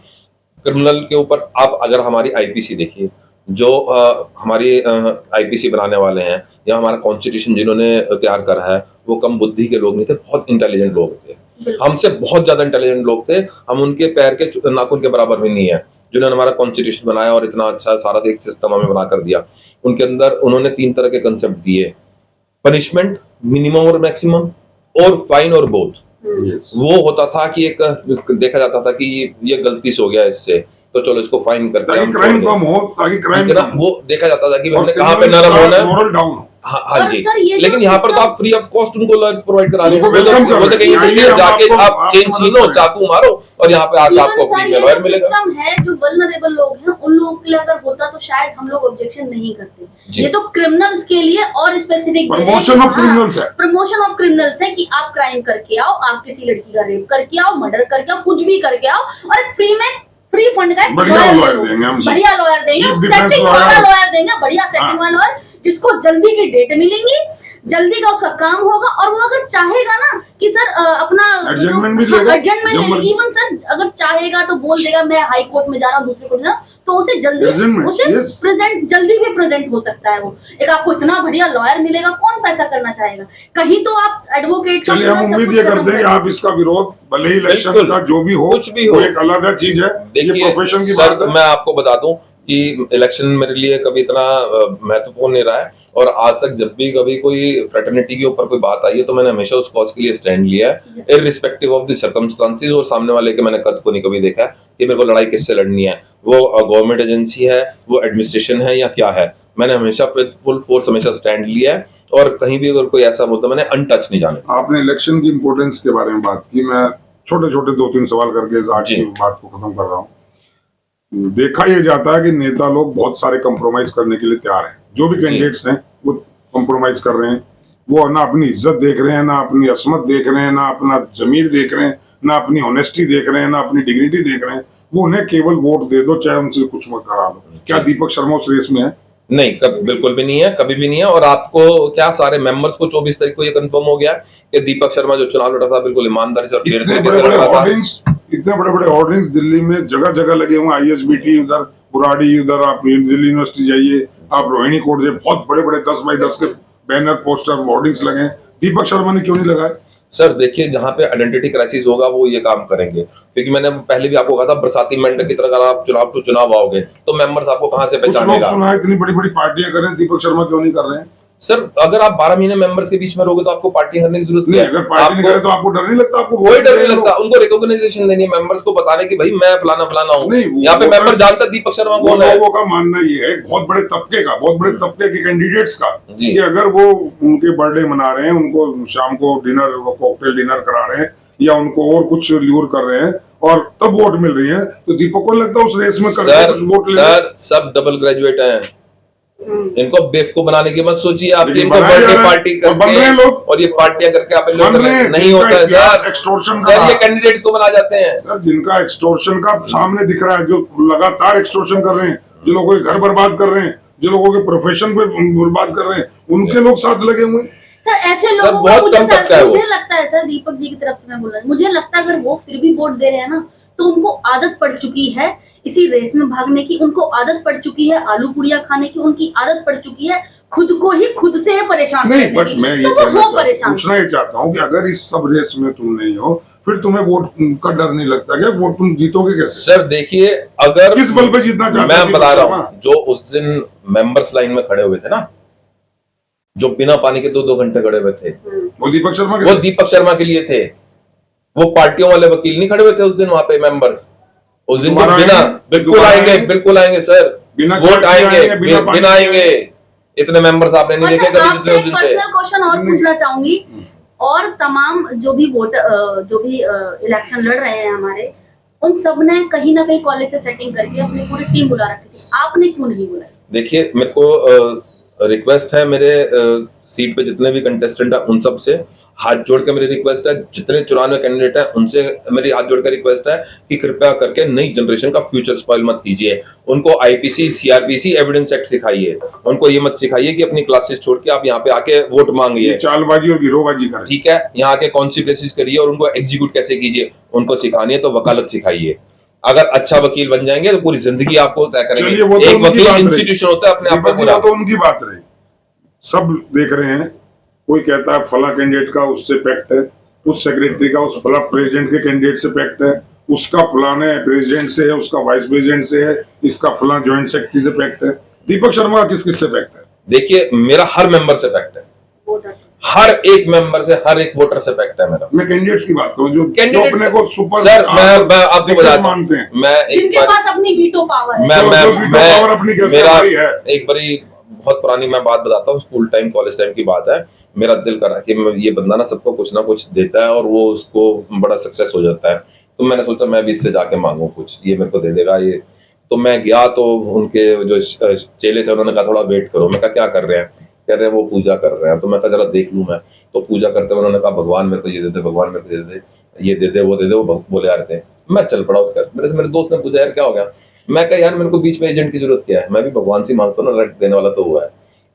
क्रिमिनल के ऊपर आप अगर हमारी आईपीसी देखिए, जो हमारी आईपीसी बनाने वाले हैं या हमारा कॉन्स्टिट्यूशन जिन्होंने तैयार करा है वो कम बुद्धि के लोग नहीं थे, बहुत इंटेलिजेंट लोग थे, हमसे बहुत ज्यादा इंटेलिजेंट लोग थे। हम उनके पैर के नाखून के बराबर भी नहीं है जिन्होंने हमारा कॉन्स्टिट्यूशन बनाया और इतना अच्छा सारा एक सिस्टम हमें बना कर दिया। उनके अंदर उन्होंने 3 तरह के कंसेप्ट दिए, पनिशमेंट, मिनिमम और मैक्सिमम, और फाइन और बोथ। वो होता था कि एक देखा जाता था कि ये गलती से हो गया इससे, तो चलो इसको फाइन करते हैं, क्राइम कम हो, ताकि क्राइम वो देखा जाता था कि हमने कहाँ पे नरम होना है, मोरल डाउन हो। हाँ जी, लेकिन यहाँ पर तो आप फ्री ऑफ कॉस्ट उनको लॉयर्स प्रोवाइड करा रहे हैं, वो तो कहेंगे जाके आप चेन छीनो, चाकू मारो और यहाँ पे आज आपको फ्री में लॉयर मिलेगा। सिस्टम है जो वल्नरेबल लोग हैं उन लोगों के लिए अगर होता तो शायद हम लोग ऑब्जेक्शन नहीं करते। ये तो क्रिमिनल्स के लिए और स्पेसिफिक प्रमोशन ऑफ क्रिमिनल्स है, प्रमोशन ऑफ क्रिमिनल्स है कि आप क्राइम करके आओ, आप किसी लड़की का रेप करके आओ, मर्डर करके आओ, कुछ भी करके आओ, और फ्री में फ्री फंड का बढ़िया लॉयर देंगे, बढ़िया लॉयर देंगे, सेटिंग वाला लॉयर देंगे, बढ़िया सेटिंग वाला लॉयर जिसको जल्दी की डेट मिलेंगी, जल्दी का उसका काम होगा, और वो अगर चाहेगा ना कि सर अपना एडजमेंट भी लेगा, इवन सर अगर चाहेगा तो बोल देगा मैं हाई कोर्ट में जा रहा हूँ, दूसरे कोर्ट में, तो उसे जल्दी जल्दी भी प्रेजेंट हो सकता है। वो एक आपको इतना बढ़िया लॉयर मिलेगा, कौन पैसा करना चाहेगा? कहीं तो आप एडवोकेट, चलिए हम उम्मीद ये करते हैं कि आप इसका विरोध भले ही इलेक्शन का जो भी हो, कुछ भी हो, एक अलग चीज है। देखिए प्रोफेशन की बात मैं आपको बता दूं कि इलेक्शन मेरे लिए कभी इतना महत्वपूर्ण नहीं रहा है, और आज तक जब भी कभी कोई फ्रेटर्निटी के ऊपर कोई बात आई है तो मैंने हमेशा उस कॉज के लिए स्टैंड लिया है, इररिस्पेक्टिव ऑफ द सर्कमस्टांसेस और सामने वाले के मैंने कद को नहीं कभी देखा है कि मेरे को लड़ाई किससे लड़नी है, वो गवर्नमेंट एजेंसी है, वो एडमिनिस्ट्रेशन है या क्या है। मैंने हमेशा फुल फोर्स हमेशा स्टैंड लिया है और कहीं भी अगर कोई ऐसा मुद्दा मैंने अनटच नहीं जाने। आपने इलेक्शन की इंपोर्टेंस के बारे में बात की, मैं छोटे छोटे 2-3 सवाल करके आज की बात को खत्म कर रहा हूँ। देखा यह जाता है कि नेता लोग बहुत सारे कंप्रोमाइज करने के लिए तैयार हैं, जो भी कैंडिडेट्स हैं वो कंप्रोमाइज कर रहे हैं, वो ना अपनी इज्जत देख रहे हैं, ना अपनी असमत देख रहे हैं, ना अपना जमीर देख रहे हैं, ना अपनी ऑनेस्टी देख रहे हैं, ना अपनी डिग्निटी देख रहे हैं, वो उन्हें केवल वोट दे दो, चाहे उनसे कुछ मत करा दो। क्या दीपक शर्मा उस रेस में है? नहीं, बिल्कुल भी नहीं है, कभी भी नहीं है। और आपको क्या सारे मेंबर्स को 24 तारीख को ये कंफर्म हो गया कि दीपक शर्मा जो चुनाव लड़ा था बिल्कुल ईमानदारी से और फेयर तरीके से लड़ा था। इतने बड़े बड़े होर्डिंग्स दिल्ली में जगह जगह लगे हुए, ISBT उधर, बुराड़ी उधर, आप दिल्ली यूनिवर्सिटी जाइए, आप रोहिणी कोर्ट जाइए, बहुत बड़े बड़े 10 बाई 10 के बैनर, पोस्टर, होर्डिंग्स लगे। दीपक शर्मा ने क्यों नहीं लगाए? सर देखिए, जहां पे आइडेंटिटी क्राइसिस होगा वो ये काम करेंगे, क्योंकि मैंने पहले भी आपको कहा था बरसाती मेंढक की तरह अगर आप चुनाव टू चुनाव आओगे तो मेंबर्स आपको कहां से पहचानेगा। सुना है इतनी बड़ी बड़ी पार्टियां कर रहे हैं, दीपक शर्मा क्यों नहीं कर रहे हैं? सर अगर आप 12 महीने मेंबर्स के बीच में रहोगे तो आपको पार्टी करने की जरूरत नहीं है। अगर पार्टी नहीं करे तो आपको डर नहीं लगता? आपको कोई डर नहीं लगता, उनको रिकॉग्नाइजेशन देनी है, मेंबर्स को बताने की भाई मैं फलाना फलाना हूँ। यहाँ पे मेंबर जानता दीपक शर्मा कौन है। लोगों का मानना ये है, बहुत बड़े तबके के कैंडिडेट्स का, कि अगर वो उनके बर्थडे मना रहे हैं, उनको शाम को डिनर, कॉकटेल डिनर करा रहे हैं, या उनको और कुछ ल्यूर कर रहे हैं और तब वोट मिल रही है, तो दीपक को लगता है उस रेस में करके कुछ वोट ले। सर सब डबल ग्रेजुएट हैं, इनको बेवकूफ बनाने की मत सोचिए आप। लेकिन इनको बनाया बर्थडे जा रहा है, पार्टी और बन रहे हैं करके लोग। और ये पार्टियां करके आप लोग बन रहे हैं, नहीं होता है सर। एक्सटोर्शन सर ये कैंडिडेट्स को बना जाते हैं। सर जिनका एक्सटोर्शन का सामने दिख रहा है, जो लगातार एक्सटोर्शन कर रहे हैं, जो लोगों के घर बर्बाद कर रहे हैं, जो लोगों के प्रोफेशन पे बर्बाद कर रहे हैं, उनके लोग साथ लगे हुए हैं। सर ऐसे सर, लोगों को बहुत मुझे कम तबका है वो। मुझे लगता है सर, दीपक जी की तरफ से मैं बोल रहा हूँ, मुझे लगता है अगर वो फिर भी वोट दे रहे हैं ना, तो उनको आदत पड़ चुकी है इसी रेस में भागने की, उनको आदत पड़ चुकी है आलू पुड़िया खाने की, उनकी आदत पड़ चुकी है खुद को ही खुद से परेशान नहीं, करने बट की। मैं ये तो वो कहना हो चाहता परेशान। पूछना ही चाहता हूँ कि अगर इस सब रेस में तुम नहीं हो, फिर तुम्हें वोट का डर नहीं लगता क्या? वोट तुम जीतोगे कैसे? सर देखिए, अगर किस बल पे जीतना चाहते हैं मैं बता दीपक रहा हूँ, जो उस दिन मेंबर्स लाइन में खड़े हुए थे ना, जो बिना पानी के 2-2 घंटे खड़े हुए थे, वो दीपक शर्मा वो दीपक शर्मा के लिए थे। वो पार्टियों वाले वकील नहीं खड़े हुए थे उस दिन वहां पे मेंबर्स। उस दिन तो दोबारा बिना आएंगे? बिल्कुल दोबारा आएंगे, आएंगे? बिल्कुल आएंगे सर, बिना वोट चाय आएंगे, आएंगे, बिना पानी बिना के आएंगे। इतने मेंबर्स आपने नहीं और देखे सर, कभी आपसे जितने उस एक दिन थे। पर्सनल क्वेश्चन और पूछना चाहूंगी, और तमाम जो भी वोट जो भी इलेक्शन लड़ रहे हैं हमारे, उन सब ने कहीं ना कहीं कॉलेज से सेटिंग करके अपनी पूरी टीम बुला रखी थी, आपने क्यों नहीं बुलाया? देखिए, मेरे को रिक्वेस्ट है, मेरे सीट पे जितने भी कंटेस्टेंट हैं उन सब से हाथ जोड़ के मेरी रिक्वेस्ट है, जितने 94 कैंडिडेट हैं उनसे मेरी हाथ जोड़ के रिक्वेस्ट है कि कृपया करके नई जनरेशन का फ्यूचर स्पॉइल मत कीजिए। उनको आईपीसी, सीआरपीसी, एविडेंस एक्ट सिखाइए। उनको ये मत सिखाइए कि अपनी क्लासेस छोड़ के आप यहाँ पे आके वोट मांगिए, चालबाजी और गिरोहबाजी कर। ठीक है? यहाँ आके कौन सी केसेस करिए और उनको एग्जीक्यूट कैसे कीजिए, उनको सिखानी है तो वकालत सिखाइए। अगर अच्छा वकील बन जाएंगे तो पूरी जिंदगी आपको तय चलिए, करेंगे। वो तो एक उनकी वकील बात रही। इंस्टीट्यूशन होता है अपने आप दीपक में जी, पूरा। वो तो उनकी बात रही, सब देख रहे हैं। कोई कहता है फला कैंडिडेट का उससे पैक्ट है, उस सेक्रेटरी का उस फला प्रेसिडेंट के कैंडिडेट से पैक्ट है, उसका फलाने प्रेसिडेंट से है, उसका वाइस प्रेसिडेंट से है, इसका फला ज्वाइंट सेक्रेटरी से पैक्ट है। दीपक शर्मा का किस किस से पैक्ट है? देखिए, मेरा हर मेंबर से पैक्ट है, वोटर हर एक मेंबर से, हर एक वोटर से पैक्ट है मेरा। मैं कैंडिडेट्स की बात करूं, जो Candidates अपने को सुपर सर, मैं आपको बताता मानते हूँ, हैं, मैं एक जिनके बार पास अपनी वीटो पावर है। मैं जो veto power अपनी कहते हैं, मेरा हमारी है। एक बड़ी बहुत पुरानी मैं बात बताता हूँ, स्कूल टाइम कॉलेज टाइम की बात है। मेरा दिल करा कि ये बंदा ना सबको कुछ ना कुछ देता है और वो उसको बड़ा सक्सेस हो जाता है, तो मैंने सोचा मैं भी इससे जाके मांगू कुछ, ये मेरे को दे देगा ये। तो मैं गया, तो उनके जो चेले थे उन्होंने कहा थोड़ा वेट करो। मैं कहा क्या कर रहे हैं? कह रहे हैं वो पूजा कर रहे हैं। तो मैं कहा जरा देख लूं मैं। तो पूजा करते हुए उन्होंने कहा भगवान मेरे को ये दे दे, भगवान मेरे को ये दे दे, ये दे दे, वो दे दे, वो बोले आ रहे थे। मैं चल पड़ा उसका। मेरे दोस्त ने पूछा यार क्या हो गया? मैं कहा यार मेरे को बीच में एजेंट की जरूरत क्या है, मैं भी भगवान से मांगता हूँ ना, डायरेक्ट देने वाला तो हुआ है।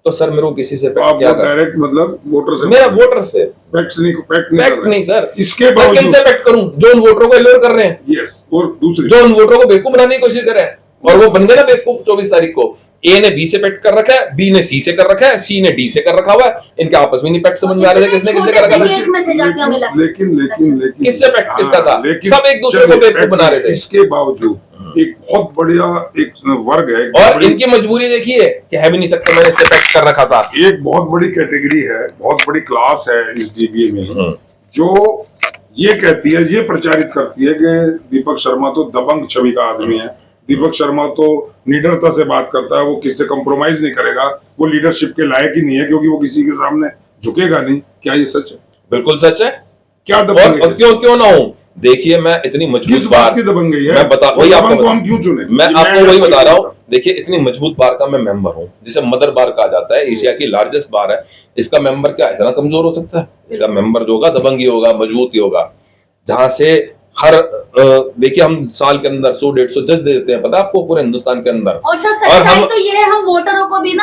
तो सर मेरे को किसी से आप क्या कर, डायरेक्ट मतलब वोटर से, मेरा वोटर से पैक्ट नहीं पैक्ट नहीं सर। इसके सर बावजूद किनसे पैक्ट करूं जो उन वोटरों को इग्नोर कर रहे हैं, यस, और दूसरी जो उन वोटरों को बेवकूफ बनाने की कोशिश कर रहे हैं, और वो बन गए ना बेवकूफ 24 तारीख को। ए ने बी से पैक्ट कर रखा है, बी ने सी से कर रखा है, सी ने डी से कर रखा हुआ है। इनके आपस में नहीं पैक्ट समझ में आ रहे थे किसने किससे कर रखा था। एक मैसेज आके हमें लगता है। लेकिन किससे पैक्ट किसका था? लेकिन सब एक दूसरे को बेवकूफ बना रहे थे। इसके बावजूद एक बहुत बढ़िया एक वर्ग है, और इनकी मजबूरी देखिए कि है भी नहीं सकते, मैंने इससे पैक्ट कर रखा था। एक बहुत बड़ी कैटेगरी है, बहुत बड़ी क्लास है इस डीबीए में, जो ये कहती है, ये प्रचारित करती है कि दीपक शर्मा तो दबंग छवि का आदमी है, दीपक शर्मा तो निडरता से बात करता है, वो किसी से कंप्रोमाइज नहीं करेगा, वो लीडरशिप के लायक ही नहीं है क्योंकि वो किसी के सामने झुकेगा नहीं। क्या ये सच है? बिल्कुल सच है। क्या और दबंग है? क्यों ना हूं। देखिए मैं इतनी मजबूत किस बात बार की दबंगई है? मैं बता वही आपको को हम क्यों चुने? मैं आपको वही बता रहा हूँ। देखिए इतनी मजबूत बार का मैं मेंबर हूँ, जिसे मदर बार कहा जाता है, एशिया की लार्जेस्ट बार है। इसका मेंबर क्या इतना कमजोर हो सकता है? इसका मेंबर जो होगा दबंग ही होगा, मजबूत ही होगा। जहां से हर देखिए हम साल के अंदर 100-150 जज दे देते हैं, पता है आपको, पूरे हिंदुस्तान के अंदर। और सर सच्चाई तो ये है, हम वोटरों को भी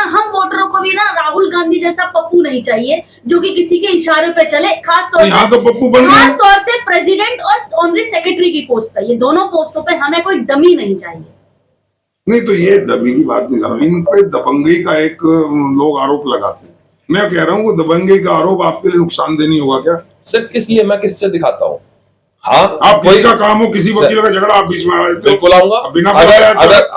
ना राहुल गांधी जैसा पप्पू नहीं चाहिए जो कि किसी के इशारे पे चले। खास तौर यहाँ तो पप्पू बन गए। खास तौर से प्रेसिडेंट और ऑनरी सेक्रेटरी की पोस्ट पर, ये दोनों पोस्टों पे हमें कोई डमी नहीं चाहिए। नहीं तो ये दबंगी की बात नहीं कर रहा हूँ, इन पे दबंगी का एक लोग आरोप लगाते हैं। मैं कह रहा हूँ वो दबंगी का आरोप आपके लिए नुकसानदेह नहीं होगा क्या? सर किस लिए, मैं किससे दिखाता हूँ? हाँ, आप किसी का काम हो, किसी वकील का झगड़ा, आप बीच में आ रहे थे, बिल्कुल आऊंगा। बिना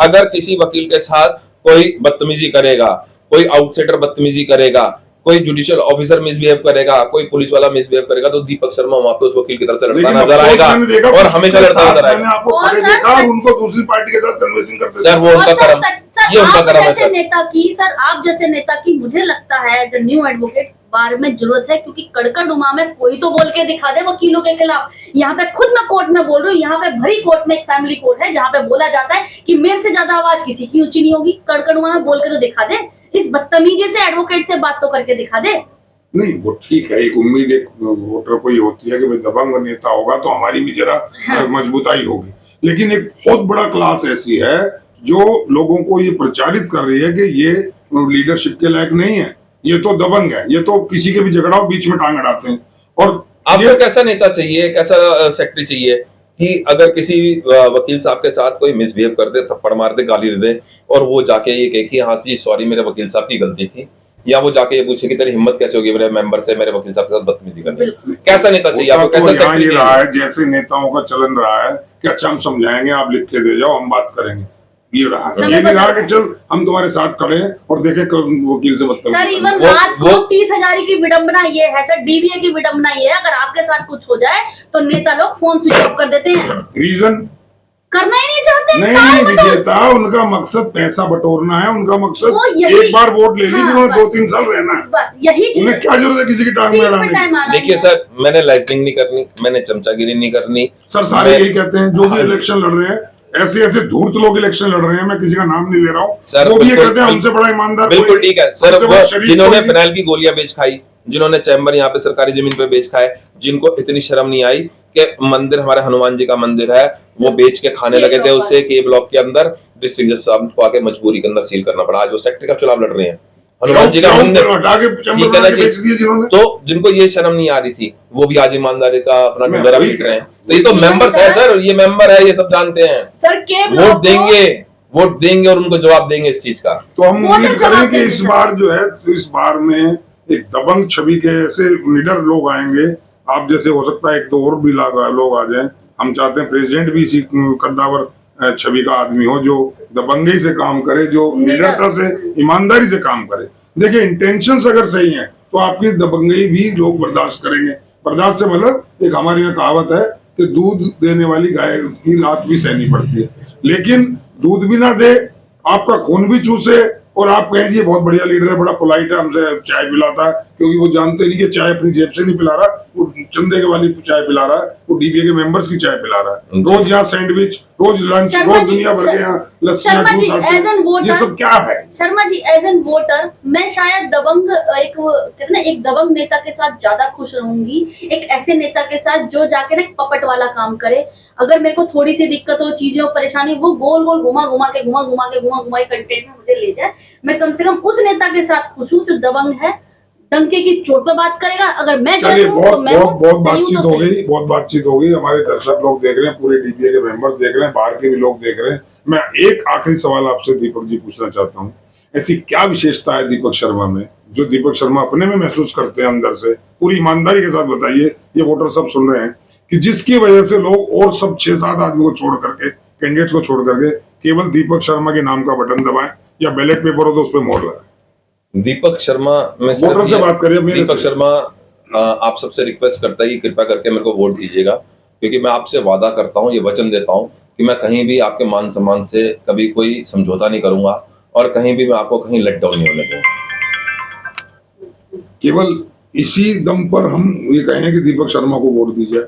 अगर किसी वकील के साथ कोई बदतमीजी करेगा, कोई आउटसाइडर बदतमीजी करेगा, कोई जुडिशियल ऑफिसर मिसबिहेव करेगा, कोई पुलिस वाला मिसबिहेव करेगा, तो दीपक शर्मा वहां पे उस वकील की तरफ से लड़ता नजर आएगा और हमेशा लड़ता नजर आएगा। आपको खड़े देखा और उनको दूसरी पार्टी के साथ कन्वर्सिंग करते सर वो उनका कर्म, ये उनका कर्म है सर। आप जैसे नेता की मुझे लगता है as a new advocate bar में जरूरत है, क्योंकि कड़कड़नुमा में कोई तो बोल के दिखा दे वकीलों के खिलाफ। यहाँ पे खुद मैं कोर्ट में बोल रही हूँ, यहाँ पे भरी कोर्ट में एक फैमिली कोर्ट है जहाँ पे बोला जाता है कि मेरे से ज्यादा आवाज किसी की ऊंची नहीं होगी। कड़कड़नुमा में बोल के तो दिखा दे। इस बदतमीजी से एडवोकेट से बात तो करके दिखा दे। नहीं वो ठीक है, एक उम्मीद एक वोटर को ये होती है कि भाई दबंग नेता होगा तो हमारी भी जरा मजबूताई होगी, लेकिन एक बहुत बड़ा क्लास ऐसी है जो लोगों को ये प्रचारित कर रही है कि ये लीडरशिप के लायक नहीं है, ये तो दबंग है, ये तो किसी के भी झगड़ाओ बीच में टांग अड़ाते हैं। और आपको कैसा नेता चाहिए, कैसा सेक्रेटरी चाहिए कि अगर किसी वकील साहब के साथ कोई मिसबिहेव कर दे, थप्पड़ मार दे, गाली दे दे और वो जाके ये कहे कि हाँ जी सॉरी मेरे वकील साहब की गलती थी, या वो जाके ये पूछे कि तेरी हिम्मत कैसे होगी मेरे मेंबर से मेरे वकील साहब के साथ बदतमीजी करने की? कैसा नेता चाहिए आपको, कैसा यहाँ ये सेक्रेटरी रहा चाहिए? है जैसे नेताओं का चलन रहा है कि अच्छा हम समझाएंगे, आप लिख के दे जाओ, हम बात करेंगे, ये रहा है। ये नहीं रहा कि चल हम तुम्हारे साथ खड़े हैं और देखें वकील से सर बदतमीजी इवन रात को 30,000 की विडंबना ये है सर, डीबीए की विडंबना ये है, अगर आपके साथ कुछ हो जाए तो नेता लोग फोन स्विच ऑफ कर देते हैं, रीजन करना ही नहीं चाहते। नहीं विजेता, उनका मकसद पैसा बटोरना है, उनका मकसद वो यही- एक बार वोट ले ली हाँ, उन्होंने बस। 2-3 साल रहना है, बस यही चीज उन्हें क्या जरूरत है किसी की टांग में सीट पे अड़ाने की? टाइम आना देखिए है। सर, मैंने लाइजनिंग नहीं करनी, मैंने चमचागिरी नहीं करनी सर सारे मैं- यही कहते हैं जो भी इलेक्शन लड़ रहे हैं, ऐसे ऐसे धूर्त लोग इलेक्शन लड़ रहे हैं, मैं किसी का नाम नहीं ले रहा हूँ, सर, वो भी ये बिल्कुल- कहते हैं हमसे बड़ा ईमानदार बिल्कुल कोई ठीक है नहीं, सर। हमसे बड़ा वो शरीफ जिन्होंने कोई नहीं। फिनाइल की गोलियां बेच खाई, जिन्होंने चैम्बर यहाँ पे सरकारी जमीन पे बेच खाए, जिनको इतनी शर्म नहीं आई कि मंदिर हमारे हनुमान जी का मंदिर है वो बेच के खाने लगे थे उसे के ब्लॉक के अंदर, डिस्ट्रिक्ट जज साहब को आके मजबूरी के अंदर सील करना पड़ा। आज वो सेक्रेटरी का चुनाव लड़ रहे हैं, हनुमान जी का मंदिर, हटा के चैम्बर ठीक है बना ना के जी? बेच दिए जिन्होंने। तो जिनको ये शर्म नहीं आ रही थी वो भी आज ईमानदारी का अपना मैं डंडोरा वही पीट रहे हैं। कह- तो ये तो वही मेंबर्स है सर, ये मेंबर है, ये सब जानते हैं। सर के वोट देंगे, वोट देंगे और उनको जवाब देंगे इस चीज का। तो हम वो तो उम्मीद करें जवाब कि देंगे इस सर। बार जो है तो इस बार में एक दबंग छवि के ऐसे लीडर लोग आएंगे, आप जैसे हो सकता है एक दो और भी लोग आ जाएं। हम चाहते हैं प्रेसिडेंट भी इसी कद्दावर छवि का आदमी हो जो दबंगई से काम करे, जो निडरता से ईमानदारी से काम करे। देखिए इंटेंशंस अगर सही हैं तो आपकी दबंगई भी लोग बर्दाश्त करेंगे। बर्दाश्त से मतलब एक हमारे यहाँ कहावत है कि दूध देने वाली गाय की लात भी सहनी पड़ती है, लेकिन दूध भी ना दे, आपका खून भी चूसे और आप कहें जी ये बहुत बढ़िया लीडर है, बड़ा पोलाइट है, हमसे चाय पिलाता है, क्योंकि वो जानते नहीं कि चाय अपनी जेब से नहीं पिला रहा, वो चंदे के वाली चाय पिला रहा है, वो डीबीए के मेंबर्स की चाय पिला रहा है। रोज यहाँ सैंडविच, रोज लंच, शर्मा रोज जी, दुनिया भर के यहाँ लस्सी शर्मा जी, जूस आते as an हैं। voter- ये सब क्या है? Sharma ji as an voter मैं शायद दबंग एक कहते हैं ना एक दबंग नेता के साथ ज्यादा खुश रहूंगी, एक ऐसे नेता के साथ जो जाके ना एक पपट वाला काम करे। अगर मेरे को थोड़ी सी दिक्कत हो, चीजें हो, परेशानी, वो गोल गोल घुमा घुमा के कंटेंट में मुझे ले जाए, मैं कम से कम उस नेता के साथ खुश हूँ जो दबंग है, डंके की चोट पर बात करेगा। अगर मैं चलिए गलत हूँ बहुत तो मैं बहुत बहुत सही हूँ बातचीत तो हो सही। गई, बहुत बातचीत हो गई। हमारे दर्शक लोग देख रहे हैं, पूरे डीपीए के मेंबर्स देख रहे हैं, बाहर के भी लोग देख रहे हैं। मैं एक आखिरी सवाल आपसे दीपक जी पूछना चाहता हूँ, ऐसी क्या विशेषता है दीपक शर्मा में जो दीपक शर्मा अपने में महसूस करते हैं अंदर से? पूरी ईमानदारी के साथ बताइए, ये वोटर सब सुन रहे हैं, कि जिसकी वजह से लोग और सब 6-7 आदमी को छोड़ करके, कैंडिडेट्स को छोड़ करके केवल दीपक शर्मा के नाम का बटन दबाएं या बैलेट पेपर हो तो उस पर मोहर लगाएं। दीपक शर्मा में वोटर से बात करिए मेरे दीपक से। शर्मा आप सबसे रिक्वेस्ट करता है कि कृपया करके मेरे को वोट दीजिएगा, क्योंकि मैं आपसे वादा करता हूँ, ये वचन देता हूँ कि मैं कहीं भी आपके मान सम्मान से कभी कोई समझौता नहीं करूंगा और कहीं भी मैं आपको कहीं लेट डाउन नहीं होने दूंगा। केवल इसी दम पर हम ये कहें कि दीपक शर्मा को वोट दीजिए?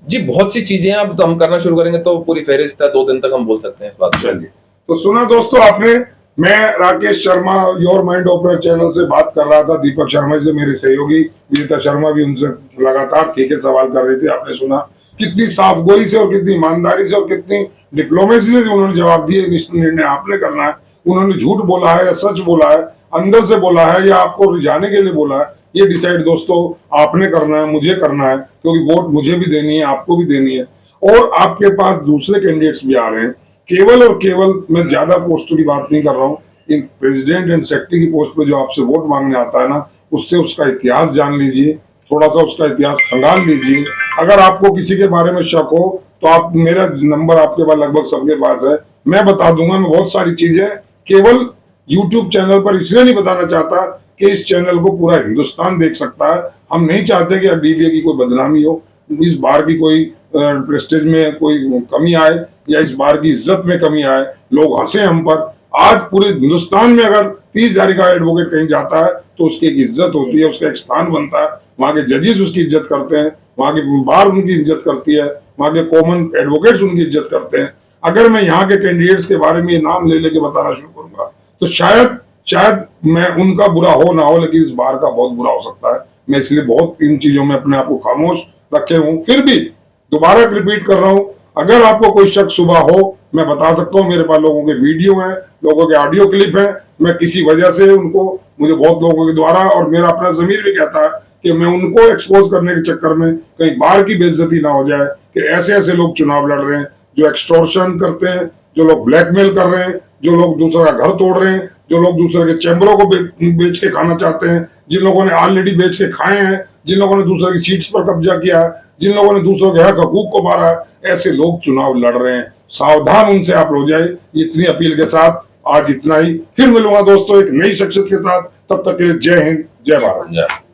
जी बहुत सी चीजें हैं, अब तो हम करना शुरू करेंगे तो पूरी फहरिस्त है, 2 दिन तक हम बोल सकते हैं इस बात पे। चलिए, तो सुना दोस्तों आपने, मैं Rakesh Sharma your mind opener channel से बात कर रहा था। दीपक शर्मा से मेरे सहयोगी विजेता शर्मा भी उनसे लगातार तीखे सवाल कर रहे थे। आपने सुना कितनी साफगोई से और कितनी ईमानदारी से और कितनी डिप्लोमेसी से उन्होंने जवाब दिए। निर्णय आपने करना है, उन्होंने झूठ बोला है या सच बोला है, अंदर से बोला है या आपको रिझाने के लिए बोला है, ये डिसाइड दोस्तों आपने करना है, मुझे करना है, क्योंकि वोट मुझे भी देनी है, आपको भी देनी है। और आपके पास दूसरे कैंडिडेट्स भी आ रहे हैं। केवल और केवल मैं ज्यादा पोस्टों की बात नहीं कर रहा हूँ, इन प्रेसिडेंट एंड सेक्रेटरी की पोस्ट पे जो आपसे वोट मांगने आता है ना, उससे उसका इतिहास जान लीजिए, थोड़ा सा उसका इतिहास खंगाल लीजिए। अगर आपको किसी के बारे में शक हो तो आप, मेरा नंबर आपके पास लगभग सबके पास है, मैं बता दूंगा। मैं बहुत सारी चीजें केवल YouTube चैनल पर इसलिए नहीं बताना चाहता कि इस चैनल को पूरा हिंदुस्तान देख सकता है। हम नहीं चाहते कि डीबीए की कोई बदनामी हो, इस बार की कोई प्रेस्टेज में कोई कमी आए या इस बार की इज्जत में कमी आए, लोग हंसे हम पर। आज पूरे हिंदुस्तान में अगर 30,000 का एडवोकेट कहीं जाता है तो उसकी एक इज्जत होती है, उसका एक स्थान बनता है, वहां के जजेस उसकी इज्जत करते हैं, वहां की बार उनकी इज्जत करती है, वहां के कॉमन एडवोकेट्स उनकी इज्जत करते हैं। अगर मैं यहाँ के कैंडिडेट्स के बारे में नाम ले लेके बताना शुरू करूंगा तो शायद मैं उनका बुरा हो ना हो, लेकिन इस बार का बहुत बुरा हो सकता है। मैं इसलिए बहुत इन चीजों में अपने आप को खामोश रखे हूँ। फिर भी दोबारा रिपीट कर रहा हूँ, अगर आपको कोई शक सुबह हो, मैं बता सकता हूँ, मेरे पास लोगों के वीडियो हैं, लोगों के ऑडियो क्लिप हैं। मैं किसी वजह से उनको, मुझे बहुत लोगों के द्वारा और मेरा अपना जमीर भी कहता है कि मैं उनको एक्सपोज करने के चक्कर में कहीं बाहर की बेइज्जती ना हो जाए कि ऐसे ऐसे लोग चुनाव लड़ रहे हैं जो एक्सटॉर्शन करते हैं, जो लोग ब्लैकमेल कर रहे हैं, जो लोग दूसरे का घर तोड़ रहे हैं, जो लोग दूसरे के चैम्बरों को बेच के खाना चाहते हैं, जिन लोगों ने ऑलरेडी बेच के खाए हैं, जिन लोगों ने दूसरे की सीट्स पर कब्जा किया है, जिन लोगों ने दूसरों के हक हकूक को मारा है, ऐसे लोग चुनाव लड़ रहे हैं। सावधान उनसे आप हो जाए, इतनी अपील के साथ आज इतना ही। फिर मिलूंगा दोस्तों एक नई शख्सियत के साथ, तब तक के लिए जय हिंद, जय भारत।